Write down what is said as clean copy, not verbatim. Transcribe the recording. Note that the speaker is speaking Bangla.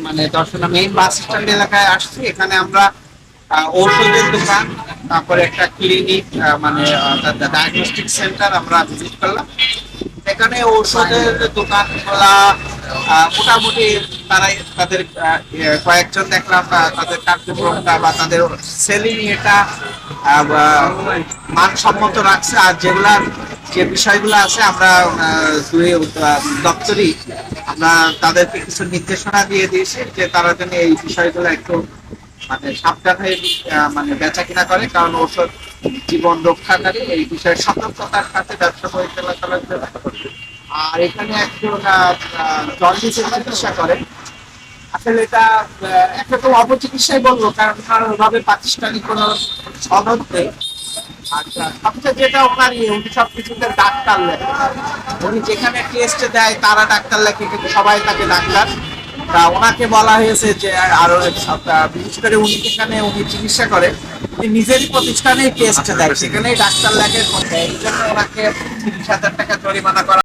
মানে দর্শনা মেইন বাস স্ট্যান্ড এলাকায় আসছি। এখানে আমরা ঔষধের দোকান, তারপরে একটা ক্লিনিক, মানে ডায়াগনস্টিক সেন্টার আমরা ভিজিট করলাম। এখানে ঔষধের দোকানগুলা মোটামুটি তারা তাদের কয়েকজন দেখলাম তাদের কার্যক্রমটা বা তাদের সেলিং এটা মানসম্মত রাখছে। আর যেগুলা যে বিষয়গুলো আছে আমরা দুই দপ্তরই আমরা তাদেরকে কিছু নির্দেশনা দিয়ে দিয়েছি যে তারা যেন এই বিষয়গুলো একটু মানে সাবধানে মানে বেচা কিনা করে, কারণ ঔষধ জীবন রক্ষাকারী, এই বিষয়ে সতর্কতার সাথে ব্যবসা পরিচালনা করার জন্য। আর এখানে একজন জন্ডিসের চিকিৎসা করে। আসলে এটা একরকম অপচিকিৎসাই বলবো, কারণ ওনার ওভাবে প্রাতিষ্ঠানিক কোনো সনদ নেই। আচ্ছা, সবচেয়ে যেটা ওনার উনি সবকিছুতে ডাক্তার লেখে। উনি যেখানে টেস্ট দেয় তারা ডাক্তার লেখে, কিন্তু সবাই তাকে ডাক্তার। তা ওনাকে বলা হয়েছে যে আরো বিশেষ করে উনি যেখানে উনি চিকিৎসা করে উনি নিজেরই প্রতিষ্ঠানেই টেস্ট দেয়, সেখানেই ডাক্তার লেখে। এই জন্য ওনাকে 30,000 টাকা জরিমানা করা।